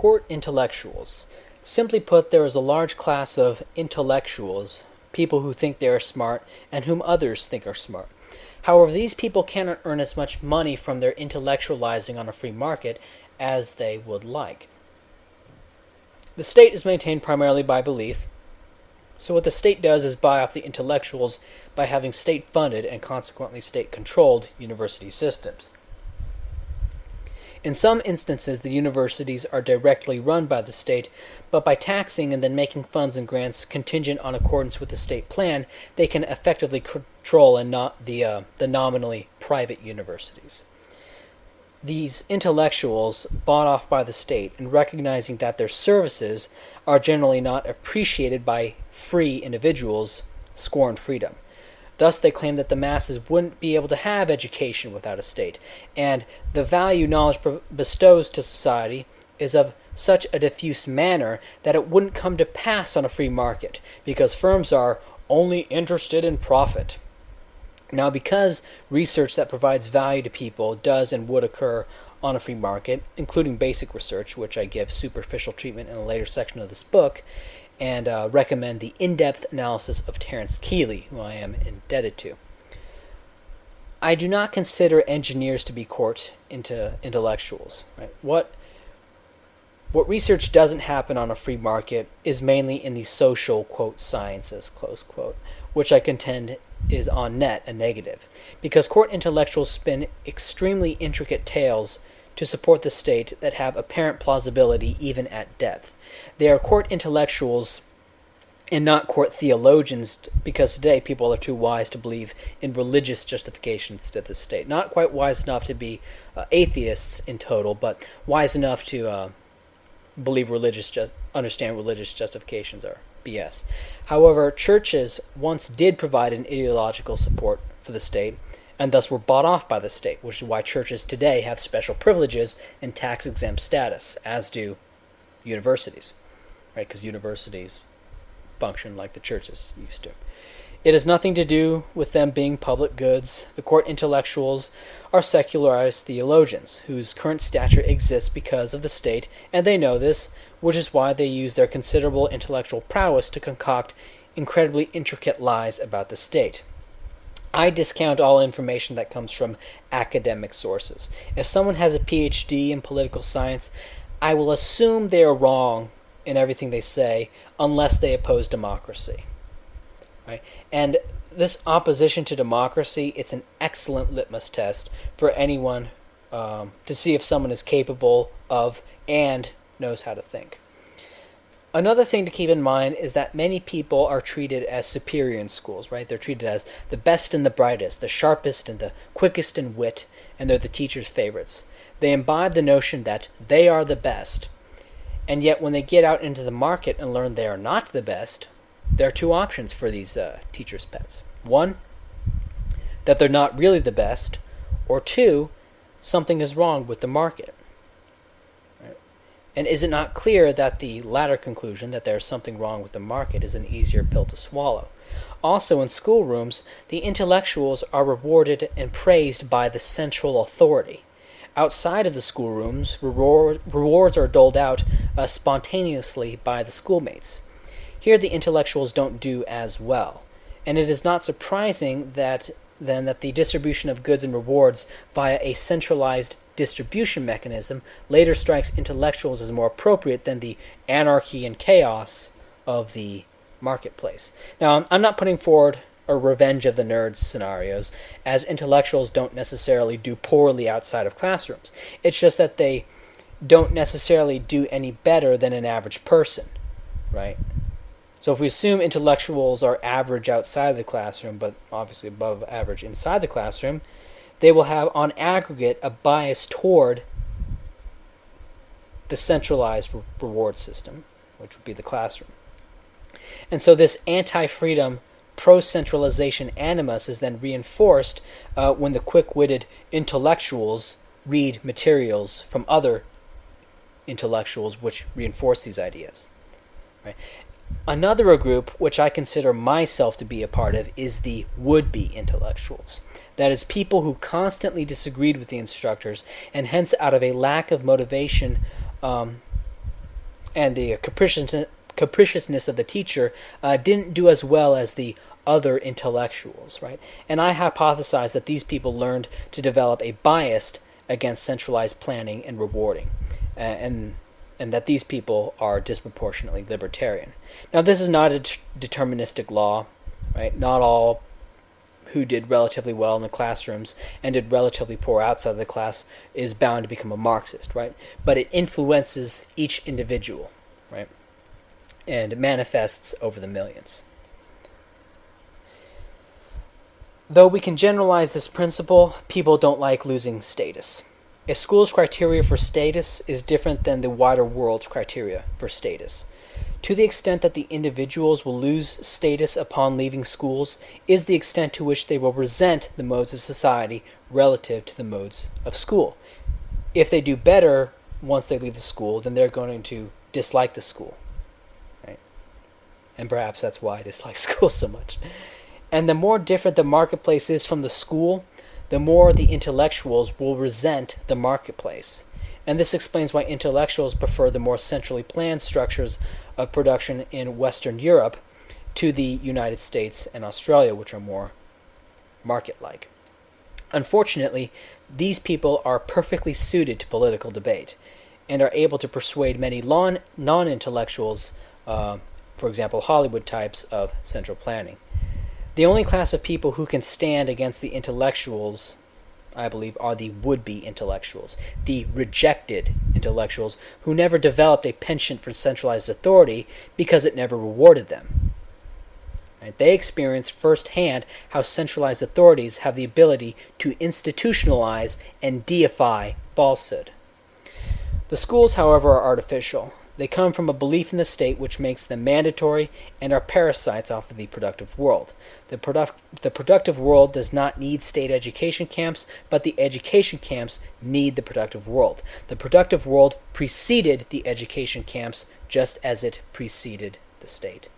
court intellectuals. Simply put, there is a large class of intellectuals, people who think they are smart and whom others think are smart. However, these people cannot earn as much money from their intellectualizing on a free market as they would like. The state is maintained primarily by belief, so what the state does is buy off the intellectuals by having state-funded and consequently state-controlled university systems. In some instances, the universities are directly run by the state, but by taxing and then making funds and grants contingent on accordance with the state plan, they can effectively control and not the nominally private universities. These intellectuals, bought off by the state and recognizing that their services are generally not appreciated by free individuals, scorn freedom. Thus, they claim that the masses wouldn't be able to have education without a state, and the value knowledge bestows to society is of such a diffuse manner that it wouldn't come to pass on a free market, because firms are only interested in profit. Now, because research that provides value to people does and would occur on a free market, including basic research, which I give superficial treatment in a later section of this book, and recommend the in-depth analysis of Terence Keeley, who I am indebted to. I do not consider engineers to be court intellectuals. Right? What research doesn't happen on a free market is mainly in the social, quote, sciences, close quote, which I contend is on net a negative, because court intellectuals spin extremely intricate tales to support the state that have apparent plausibility even at depth. They are court intellectuals and not court theologians, because today people are too wise to believe in religious justifications to the state. Not quite wise enough to be atheists in total, but wise enough to believe understand religious justifications are BS. However, churches once did provide an ideological support for the state, and thus were bought off by the state, which is why churches today have special privileges and tax-exempt status, as do universities, right? Because universities function like the churches used to. It has nothing to do with them being public goods. The court intellectuals are secularized theologians, whose current stature exists because of the state, and they know this, which is why they use their considerable intellectual prowess to concoct incredibly intricate lies about the state. I discount all information that comes from academic sources. If someone has a PhD in political science, I will assume they are wrong in everything they say unless they oppose democracy. Right? And this opposition to democracy, it's an excellent litmus test for anyone to see if someone is capable of and knows how to think. Another thing to keep in mind is that many people are treated as superior in schools, right? They're treated as the best and the brightest, the sharpest and the quickest in wit, and they're the teacher's favorites. They imbibe the notion that they are the best, and yet when they get out into the market and learn they are not the best, there are two options for these teachers' pets. One, that they're not really the best, or two, something is wrong with the market. And is it not clear that the latter conclusion, that there is something wrong with the market, is an easier pill to swallow? Also, in schoolrooms, the intellectuals are rewarded and praised by the central authority. Outside of the schoolrooms, rewards are doled out spontaneously by the schoolmates. Here, the intellectuals don't do as well, and it is not surprising that the distribution of goods and rewards via a centralized distribution mechanism later strikes intellectuals as more appropriate than the anarchy and chaos of the marketplace. Now, I'm not putting forward a revenge of the nerds scenarios, as intellectuals don't necessarily do poorly outside of classrooms. It's just that they don't necessarily do any better than an average person, right? So if we assume intellectuals are average outside of the classroom, but obviously above average inside the classroom, they will have, on aggregate, a bias toward the centralized reward system, which would be the classroom. And so this anti-freedom, pro-centralization animus is then reinforced when the quick-witted intellectuals read materials from other intellectuals which reinforce these ideas. Right? Another group, which I consider myself to be a part of, is the would-be intellectuals. That is, people who constantly disagreed with the instructors, and hence out of a lack of motivation and the capriciousness of the teacher didn't do as well as the other intellectuals, right? And I hypothesize that these people learned to develop a bias against centralized planning and rewarding, and that these people are disproportionately libertarian. Now, this is not a deterministic law, right? Not all who did relatively well in the classrooms and did relatively poor outside of the class is bound to become a Marxist, right? But it influences each individual, right? And it manifests over the millions. Though we can generalize this principle, people don't like losing status. A school's criteria for status is different than the wider world's criteria for status. To the extent that the individuals will lose status upon leaving schools is the extent to which they will resent the modes of society relative to the modes of school. If they do better once they leave the school, then they're going to dislike the school, right? And perhaps that's why I dislike school so much. And the more different the marketplace is from the school, the more the intellectuals will resent the marketplace. And this explains why intellectuals prefer the more centrally planned structures of production in Western Europe to the United States and Australia, which are more market-like. Unfortunately, these people are perfectly suited to political debate and are able to persuade many non-intellectuals, for example, Hollywood types, of central planning. The only class of people who can stand against the intellectuals, I believe, are the would-be intellectuals, the rejected intellectuals who never developed a penchant for centralized authority because it never rewarded them. Right? They experienced firsthand how centralized authorities have the ability to institutionalize and deify falsehood. The schools, however, are artificial. They come from a belief in the state which makes them mandatory and are parasites off of the productive world. The productive world does not need state education camps, but the education camps need the productive world. The productive world preceded the education camps just as it preceded the state.